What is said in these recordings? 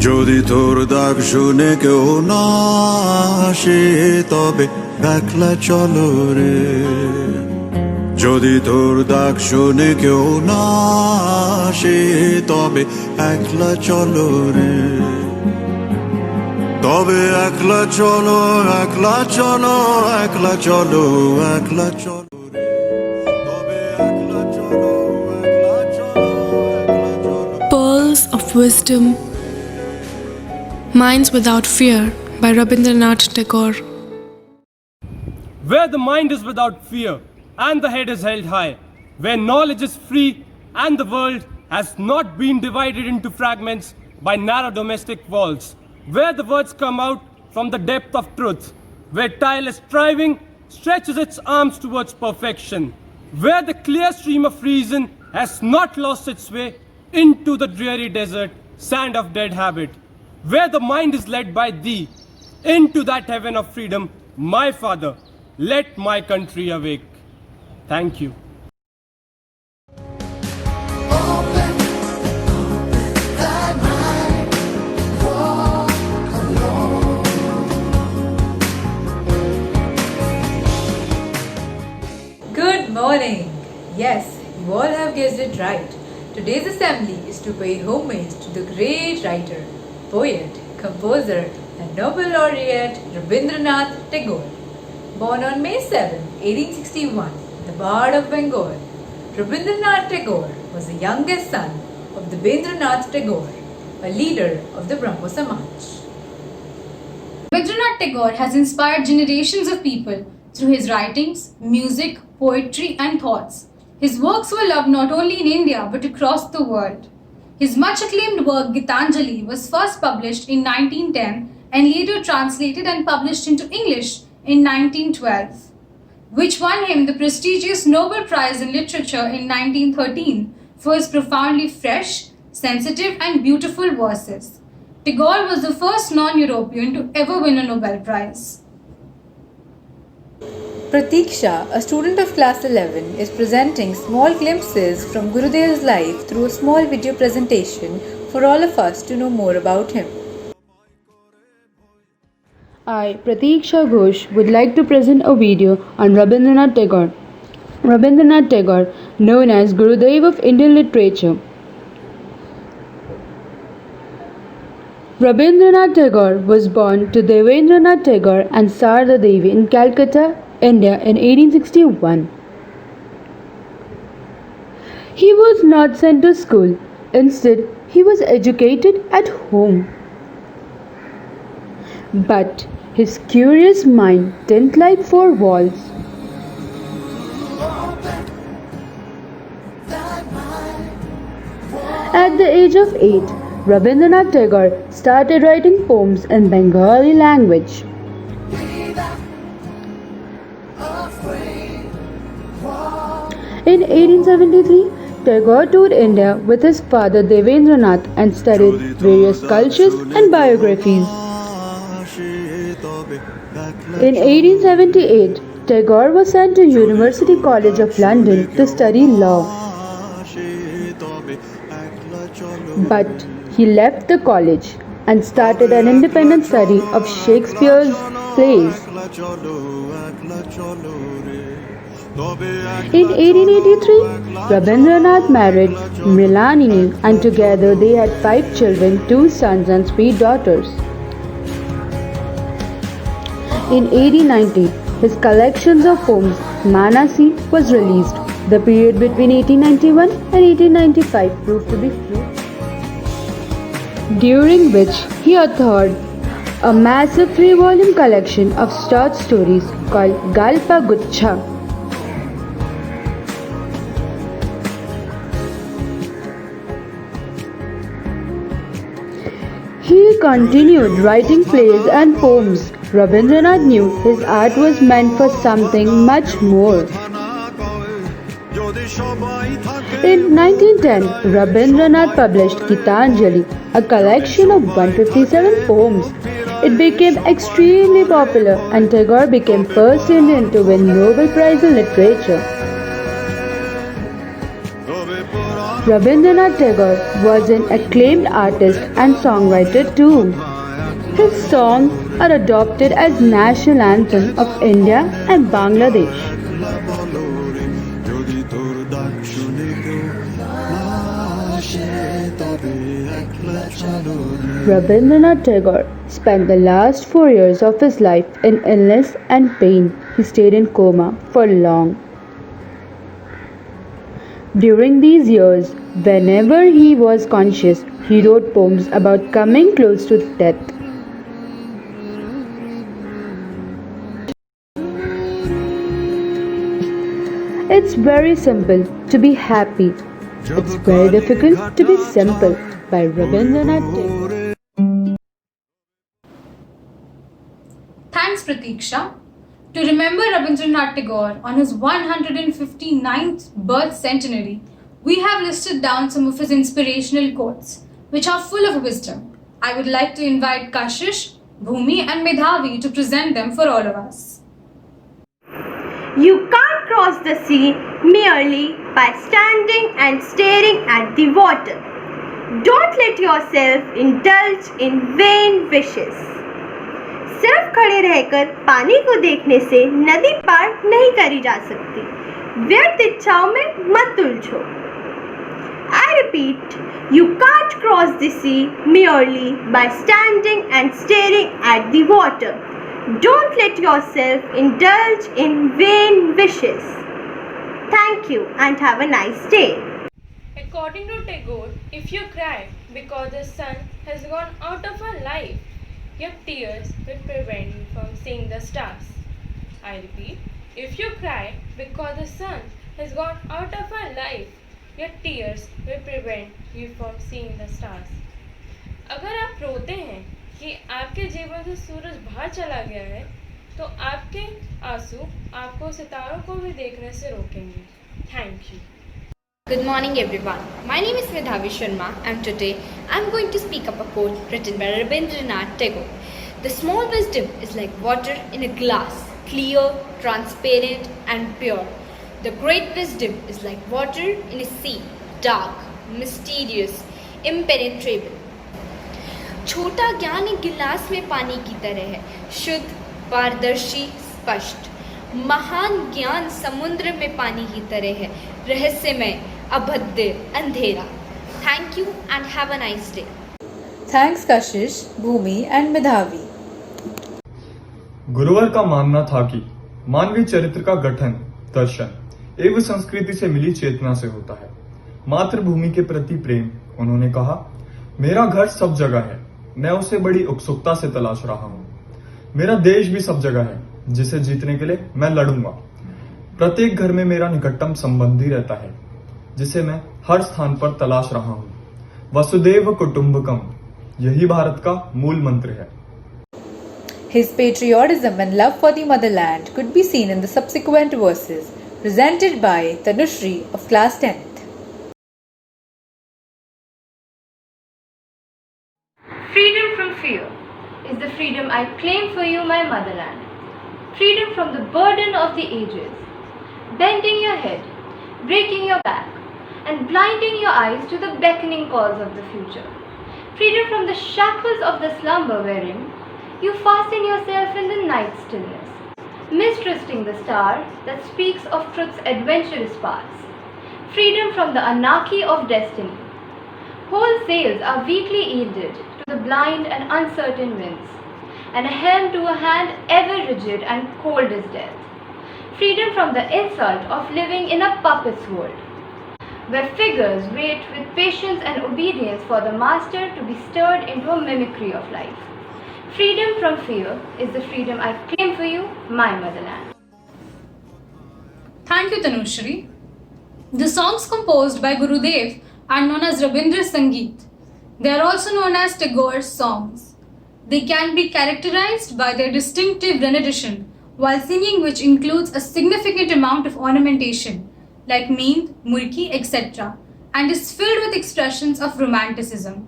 যদি তোর ডাক শুনে কেউ না আসে তবে একলা চলো রে, যদি তোর ডাক শুনে কেউ না আসে তবে একলা চলো রে, তবে একলা চলো, একলা চলো, একলা চলো, একলা চলো রে, তবে একলা চলো, একলা চলো, একলা চলো। Pearls of Wisdom, Minds Without Fear by Rabindranath Tagore. Where the mind is without fear and the head is held high, where knowledge is free and the world has not been divided into fragments by narrow domestic walls, where the words come out from the depth of truth, where tireless striving stretches its arms towards perfection, where the clear stream of reason has not lost its way into the dreary desert sand of dead habit, where the mind is led by thee into that heaven of freedom, my Father, let my country awake. Thank you. Good morning. Yes, you all have guessed it right. Today's assembly is to pay homage to the great writer, poet, composer and Nobel Laureate Rabindranath Tagore. Born on May 7, 1861, the Bard of Bengal, Rabindranath Tagore was the youngest son of Rabindranath Tagore, a leader of the Brahmo Samaj. Rabindranath Tagore has inspired generations of people through his writings, music, poetry, and thoughts. His works were loved not only in India but across the world. His much acclaimed work Gitanjali was first published in 1910 and later translated and published into English in 1912, which won him the prestigious Nobel Prize in Literature in 1913 for his profoundly fresh, sensitive, and beautiful verses. Tagore was the first non-European to ever win a Nobel Prize. Pratiksha, a student of class 11, is presenting small glimpses from Gurudev's life through a small video presentation for all of us to know more about him. I, Pratiksha Ghosh, would like to present a video on Rabindranath Tagore. Rabindranath Tagore, known as Gurudev of Indian literature. Rabindranath Tagore was born to Devendranath Tagore and Sarada Devi in Calcutta, India in 1861. He was not sent to school. Instead, he was educated at home. But his curious mind didn't like four walls. At the age of 8, Rabindranath Tagore started writing poems in Bengali language. In 1873, Tagore toured India with his father Devendranath and studied various cultures and biographies. In 1878, Tagore was sent to University College of London to study law. But he left the college and started an independent study of Shakespeare's plays. In 1883, Rabindranath married Mrilanini and together they had 5 children, 2 sons and 3 daughters. In 1890, his collections of poems, Manasi, was released. The period between 1891 and 1895 proved to be fruitful, during which he authored a massive 3-volume collection of short stories called Galpa Guchha. He continued writing plays and poems. Rabindranath knew his art was meant for something much more. In 1910, Rabindranath published Gitanjali, a collection of 157 poems. It became extremely popular and Tagore became first Indian to win Nobel Prize in Literature. Rabindranath Tagore was an acclaimed artist and songwriter too. His songs are adopted as national anthem of India and Bangladesh. যদি তোর ডাক শুনে কেউ না আসে তবে একলা চলো Rabindranath Tagore spent the last 4 years of his life in illness and pain. He stayed in coma for long. During these years, whenever he was conscious, he wrote poems about coming close to death. It's very simple to be happy. It's very difficult to be simple by Rabindranath Tagore. Thanks, Pratiksha. To remember Rabindranath Tagore on his 159th birth centenary, we have listed down some of his inspirational quotes, which are full of wisdom. I would like to invite Kashish, Bhumi, and Medhavi to present them for all of us. You can't cross the sea merely by standing and staring at the water. Don't let yourself indulge in vain wishes. सिर्फ खड़े रहकर पानी को देखने से नदी पार नहीं करी जा सकती। व्यर्थ इच्छाओं में मत उलझो। I repeat, you can't cross the sea merely by standing and staring at the water. Don't let yourself indulge in vain wishes. Thank you and have a nice day. According to Tagore, if you cry because the sun has gone out of our life, your tears will prevent you from seeing the stars. I repeat, if you cry because the sun has gone out of our life, your tears will prevent you from seeing the stars. अगर आप रोते हैं कि आपके जीवन से सूरज बाहर चला गया है, तो आपके आंसू आपको सितारों को भी देखने से रोकेंगे. Thank you. Good morning everyone. My name is Medhavi Sharma and today I am going to speak up a quote written by Rabindranath Tagore. The small wisdom is like water in a glass, clear, transparent and pure. The great wisdom is like water in a sea, dark, mysterious, impenetrable. छोटा ज्ञान एक गिलास में पानी की तरह है, शुद्ध, पारदर्शी, स्पष्ट. महान ज्ञान समुद्र में पानी की तरह है, रहस्यमय, अभद्र, अंधेरा. Thank you and have a nice day. Thanks Kashish, Bhumi and Medhavi. गुरुवर का मानना था कि मानवीय चरित्र का गठन, दर्शन एवं संस्कृति से मिली चेतना से होता है. मातृभूमि के प्रति प्रेम. उन्होंने कहा, मेरा घर सब जगह है, मैं उसे बड़ी उत्सुकता से तलाश रहा हूँ. मेरा देश भी सब जगह है, जिसे जीतने के लिए मैं लड़ूंगा. प्रत्येक घर में मेरा निकटतम संबंधी रहता है, जिसे मैं हर स्थान पर तलाश रहा हूँ. वसुदेव कुटुंबकम, यही भारत का मूल मंत्र है. His patriotism and love for the motherland could be seen in the subsequent verses, presented by Tanushri of class 10th. Freedom from fear is the freedom I claim for you, my motherland. Freedom from the burden of the ages, bending your head, breaking your back, and blinding your eyes to the beckoning calls of the future. Freedom from the shackles of the slumber wherein you fasten yourself in the night stillness, mistrusting the star that speaks of truth's adventurous paths. Freedom from the anarchy of destiny. Whole sails are weakly yielded to the blind and uncertain winds, and a helm to a hand ever rigid and cold as death. Freedom from the insult of living in a puppet's world, where figures wait with patience and obedience for the master to be stirred into a mimicry of life. Freedom from fear is the freedom I claim for you, my motherland. Thank you, Tanushri. The songs composed by Gurudev are known as Rabindra Sangeet. They are also known as Tagore's songs. They can be characterized by their distinctive rendition while singing, which includes a significant amount of ornamentation like meend, murki, etc., and is filled with expressions of romanticism.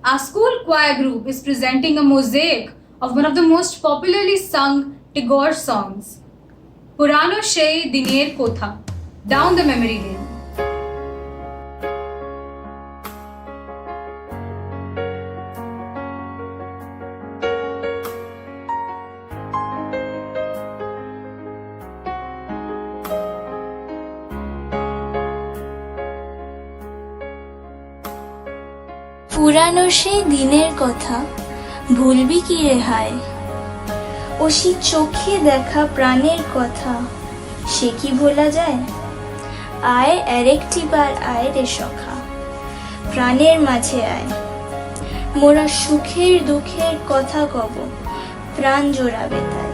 Our school choir group is presenting a mosaic of one of the most popularly sung Tagore songs, Purano Shei Diner Kotha, Down the Memory Lane. পুরানো সেই দিনের কথা ভুলবি কি রে হায়, ও সেই চোখে দেখা প্রাণের কথা সে কি ভোলা যায়? আয় আরেকটি বার আয় রে সখা, প্রাণের মাঝে আয়, মোরা সুখের দুঃখের কথা কব, প্রাণ জোড়াবে তাই।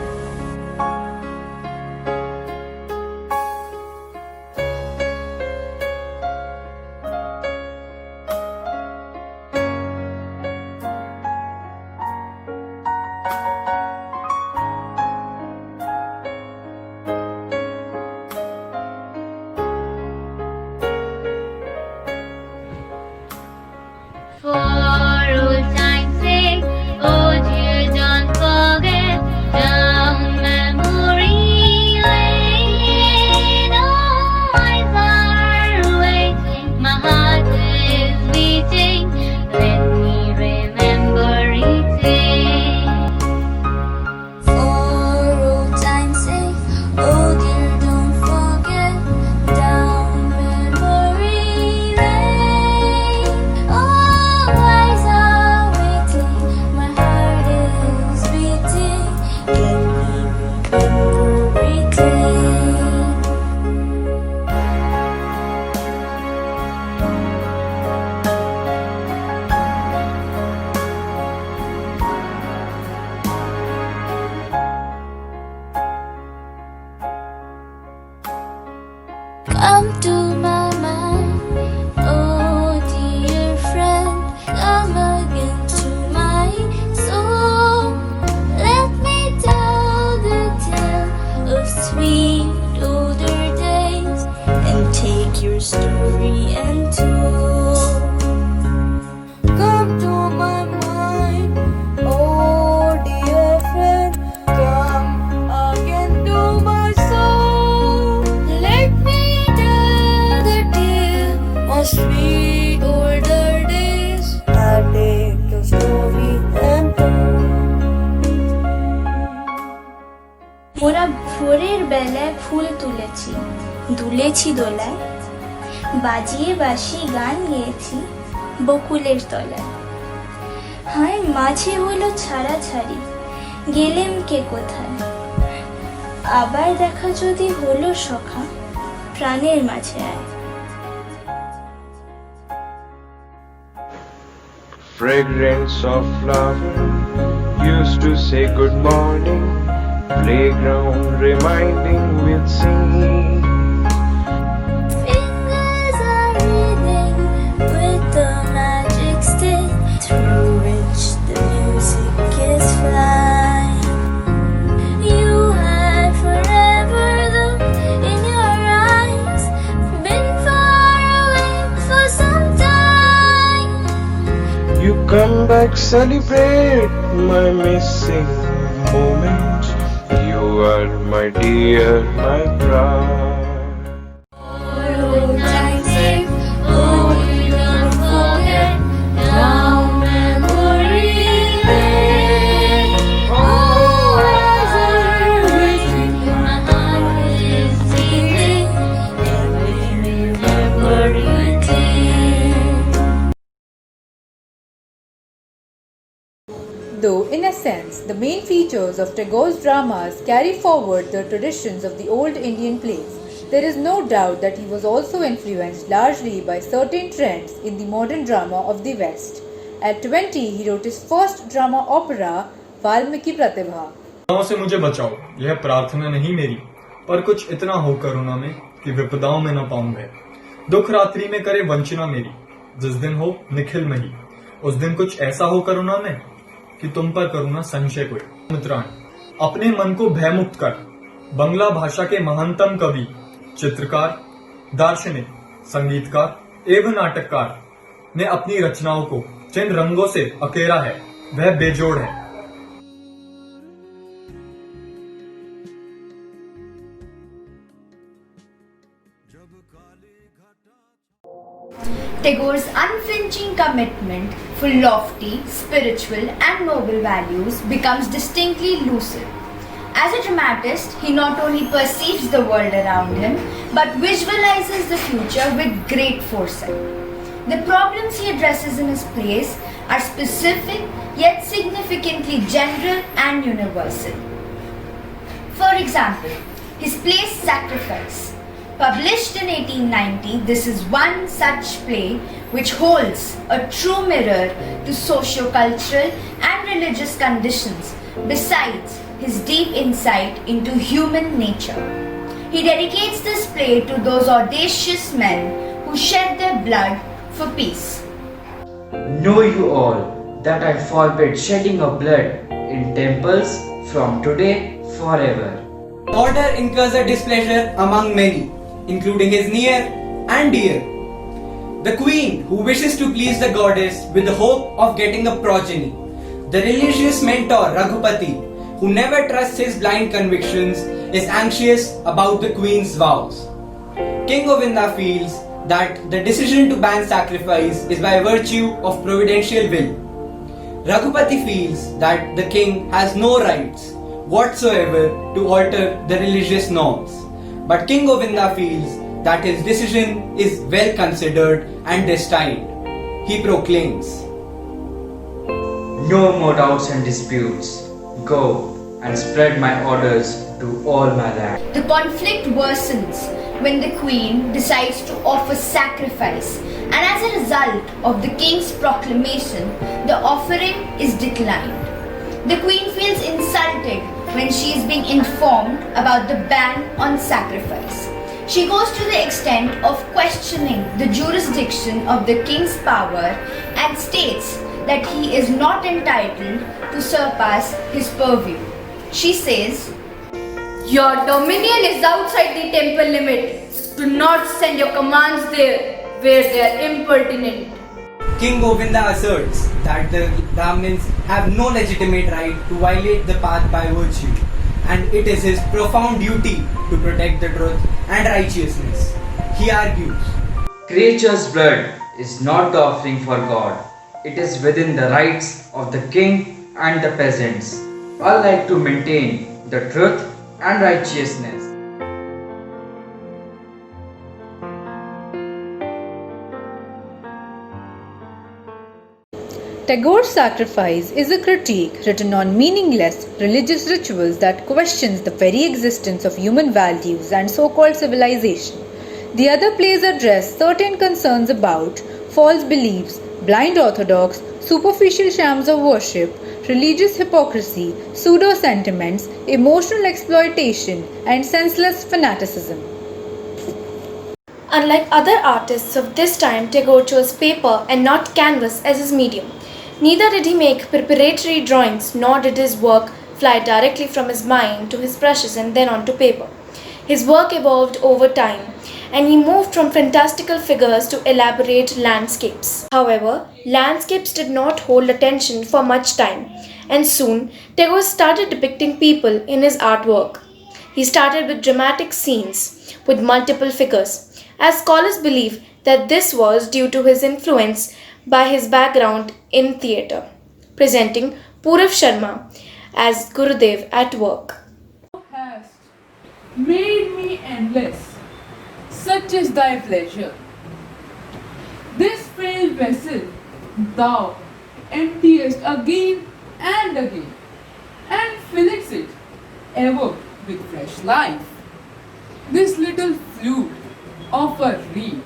Come to my mind, oh dear friend, come again to my soul. Let me tell the tale of sweet older days and take your story and toll. Come to my mind, oh dear friend, come again to my soul. Let me sweet older days, I take the story and মোরা ভোরের বেলায় ফুল তুলেছি, দুলেছি দোলায়, বাজিয়ে বাঁশি গান গেয়েছি বকুলের তলায়। হায় মাঝে হলো ছাড়াছাড়ি, গেলেম কে কোথায়, আবার দেখা যদি হলো সখা, প্রাণের মাঝে আয়। Fragrance of flower used to say good morning, playground reminding we'd sing. Fingers are reading with the magic stick through which the music is flying. You had forever looked in your eyes, been far away for some time. You come back, celebrate my missing moment. You are my dear, my pride. Though, in a sense, the main features of Tagore's dramas carry forward the traditions of the old Indian plays, there is no doubt that he was also influenced largely by certain trends in the modern drama of the West. At 20, he wrote his first drama opera, Valmiki Pratibha. विपदाओं से मुझे बचाओ, यह प्रार्थना नहीं मेरी, पर कुछ इतना हो करुणा में कि विपदाओं में न पाऊं गए। दुख रात्रि में करे वंचना मेरी, जिस दिन हो निखिल मही, उस दिन कुछ ऐसा हो करुणा में कि तुम पर करुणा संशय कोई। मित्रान, अपने मन को भयमुक्त कर, बंगला भाषा के महानतम कवि, चित्रकार, दार्शनिक, संगीतकार एवं नाटककार ने अपनी रचनाओं को जिन रंगों से अकेरा है वह बेजोड़ है। Tagore's unflinching commitment for lofty, spiritual and noble values becomes distinctly lucid. As a dramatist, he not only perceives the world around him, but visualizes the future with great foresight. The problems he addresses in his plays are specific yet significantly general and universal. For example, his play Sacrifice. Published in 1890, this is one such play which holds a true mirror to socio-cultural and religious conditions, besides his deep insight into human nature. He dedicates this play to those audacious men who shed their blood for peace. Know you all that I forbid shedding of blood in temples from today forever. Order incurs a displeasure among many, including his near and dear. The queen, who wishes to please the goddess with the hope of getting a progeny. The religious mentor Raghupati, who never trusts his blind convictions, is anxious about the queen's vows. King Govinda feels that the decision to ban sacrifice is by virtue of providential will. Raghupati feels that the king has no rights whatsoever to alter the religious norms. But King Govinda feels that his decision is well considered and destined. He proclaims, No more doubts and disputes. Go and spread my orders to all my land. The conflict worsens when the queen decides to offer sacrifice, and as a result of the king's proclamation, the offering is declined. The queen feels insulted when she is being informed about the ban on sacrifice. She goes to the extent of questioning the jurisdiction of the king's power and states that he is not entitled to surpass his purview. She says, Your dominion is outside the temple limit. Do not send your commands there where they are impertinent. King Govinda asserts that the Brahmins have no legitimate right to violate the path by virtue, and it is his profound duty to protect the truth and righteousness. He argues, Creature's blood is not the offering for God. It is within the rights of the king and the peasants, alike to maintain the truth and righteousness. Tagore's Sacrifice is a critique written on meaningless religious rituals that questions the very existence of human values and so-called civilization. The other plays address certain concerns about false beliefs, blind orthodox, superficial shams of worship, religious hypocrisy, pseudo-sentiments, emotional exploitation, and senseless fanaticism. Unlike other artists of this time, Tagore chose paper and not canvas as his medium. Neither did he make preparatory drawings, nor did his work fly directly from his mind to his brushes and then onto paper. His work evolved over time, and he moved from fantastical figures to elaborate landscapes. However, landscapes did not hold attention for much time, and soon Tagore started depicting people in his artwork. He started with dramatic scenes with multiple figures, as scholars believe that this was due to his influence by his background in theatre, presenting Purav Sharma as Gurudev at work. Thou hast made me endless, such is thy pleasure. This frail vessel thou emptiest again and again, and fillest it ever with fresh life. This little flute of a reed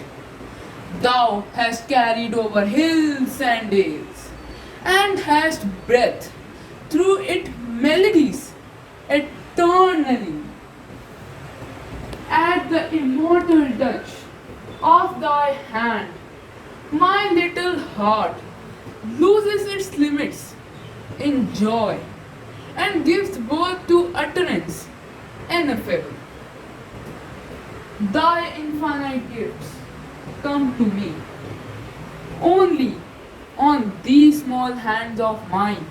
thou hast carried over hills and dales, and hast breathed through it melodies eternally. At the immortal touch of thy hand, my little heart loses its limits in joy and gives birth to utterance ineffable. Thy infinite gifts come to me only on these small hands of mine.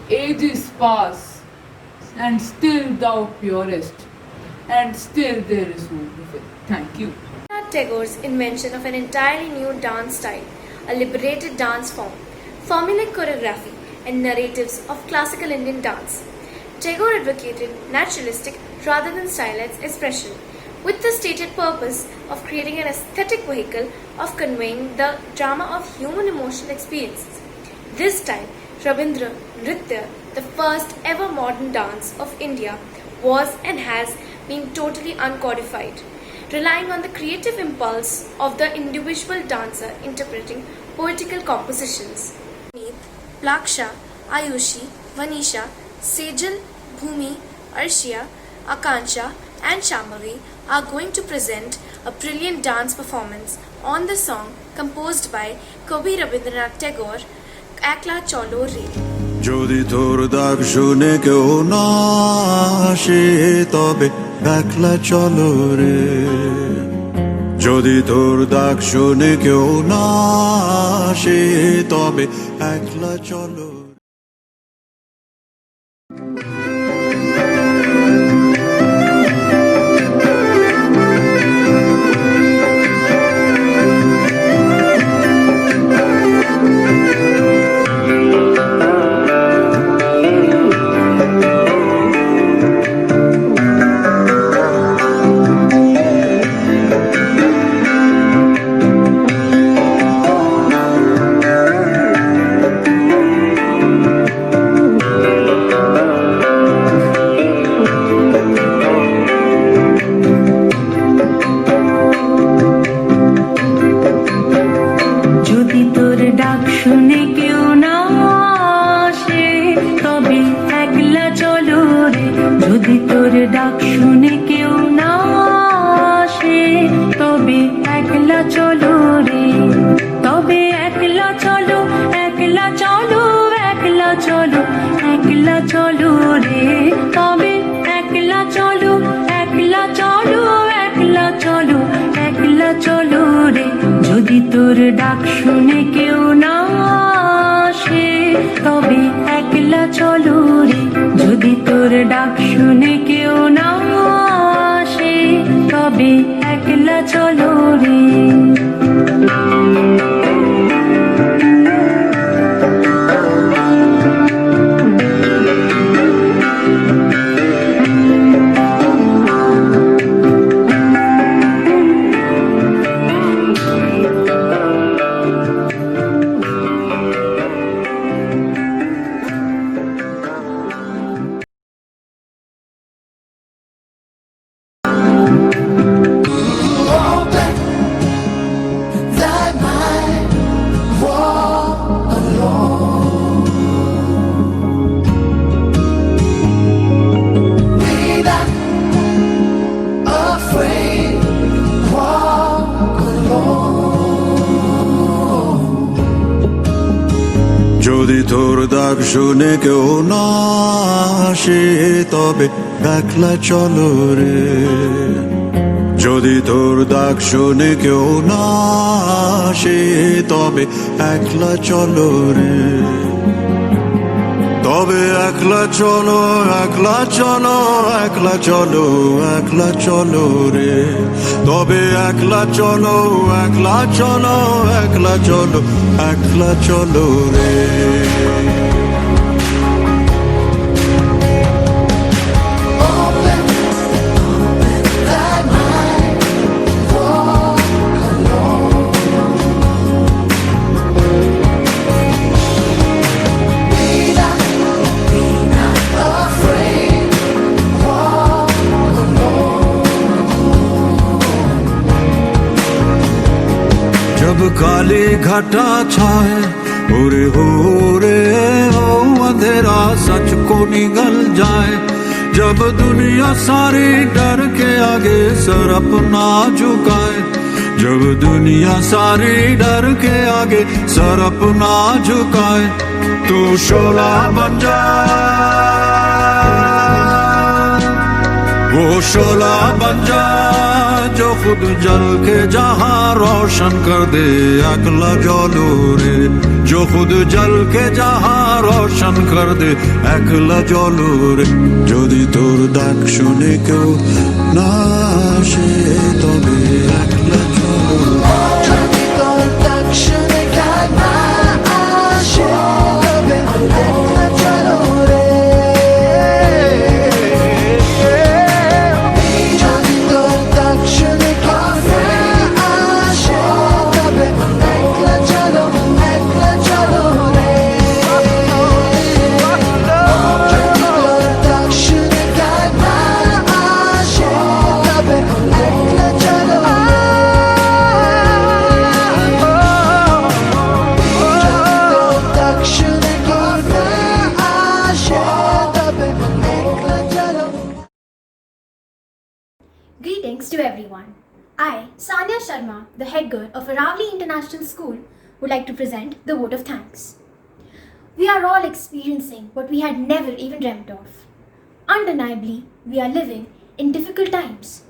Ages pass, and still thou purest, and still there is no fulfill. Thank you. Tagore's invention of an entirely new dance style, a liberated dance form, formulaic choreography, and narratives of classical Indian dance. Tagore advocated naturalistic rather than stylized expression, with the stated purpose of creating an aesthetic vehicle of conveying the drama of human emotional experiences. This time, Rabindra Nritya, the first ever modern dance of India, was and has been totally uncodified, relying on the creative impulse of the individual dancer interpreting poetical compositions. Meet Plaksha, Ayushi, Vanisha, Sejal, Bhumi, Arshia, Akansha and Shambhavi are going to present a brilliant dance performance on the song composed by Kavi Rabindranath Tagore, Ekla Cholo Re. যদি তোর ডাক শুনে কেউ না আসে তবে একলা চলো রে যদি তোর ডাক শুনে কেউ না আসে তবে একলা চলো তোর ডাক শুনে কেউ না আসে তবে একলা চলো রে যদি তোর ডাক শুনে কেউ না আসে তবে একলা চলো রে যদি তোর ডাক শুনে কেউ না আসে তবে একলা চলো রে যদি তোর ডাক শুনে কেউ না আসে তবে একলা চলো রে তবে একলা চলো একলা চলো একলা চলো একলা চলো রে তবে একলা চলো একলা চলো একলা চলো একলা চলো রে जब काली घटा छाए उरे हो अंधेरा सच को निगल जाए जब दुनिया सारी डर के आगे सर अपना झुकाए जब दुनिया सारी डर के आगे सर अपना झुकाए तू शोला बन जा वो शोला बन जा जो खुद जल के जहां रोशन कर दे अकला जलो रे जो खुद जल के जहां रोशन कर दे अकला जलो रे যদি তোর ডাক শুনে কেউ না আসে তবে একলা চলো যদি তোর ডাক শুনে কেউ না আসে তবে একলা চলো রে যদি তোর ডাক Greetings to everyone. I, Sanya Sharma, the head girl of Aravali International School, would like to present the vote of thanks. We are all experiencing what we had never even dreamt of. Undeniably, we are living in difficult times.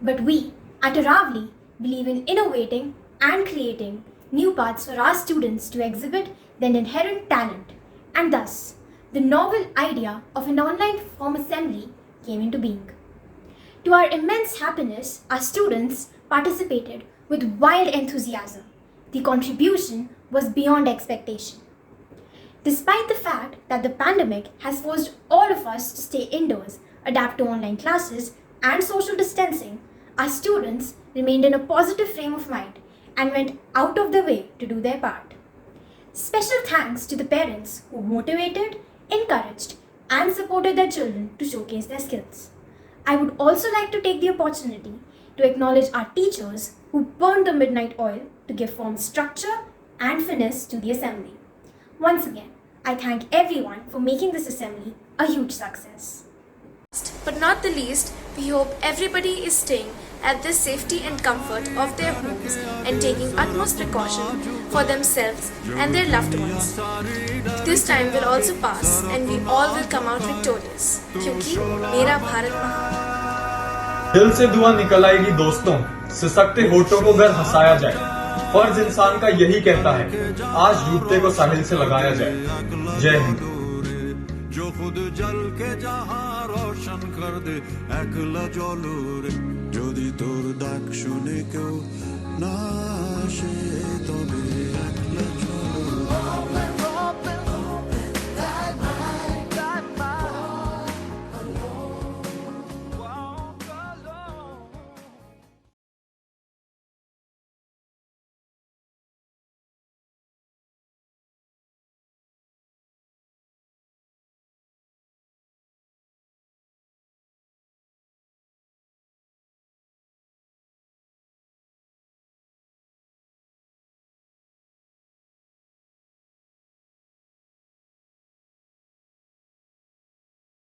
But we, at Aravali, believe in innovating and creating new paths for our students to exhibit their inherent talent, and thus, the novel idea of an online form assembly came into being. To our immense happiness, our students participated with wild enthusiasm. The contribution was beyond expectation. Despite the fact that the pandemic has forced all of us to stay indoors, adapt to online classes, and social distancing, our students remained in a positive frame of mind and went out of their way to do their part. Special thanks to the parents who motivated, encouraged, and supported their children to showcase their skills. I would also like to take the opportunity to acknowledge our teachers who burned the midnight oil to give form, structure, and finesse to the assembly. Once again, I thank everyone for making this assembly a huge success. But not the least, we hope everybody is staying at the safety and comfort of their homes and taking utmost precaution for themselves and their loved ones. This time will also pass and we all will come out victorious. क्योंकि मेरा भारत महान। दिल से दुआ निकल आएगी दोस्तों, सिसकते होठों को घर हंसाया जाए। फर्ज इंसान का यही कहता है, आज डूबते को साहिल से लगाया जाए। जय हिंद। जो खुद जल के जहां रोशन कर दे একলা জলো রে যদি তোর ডাক শুনে কেউ না আসে তবে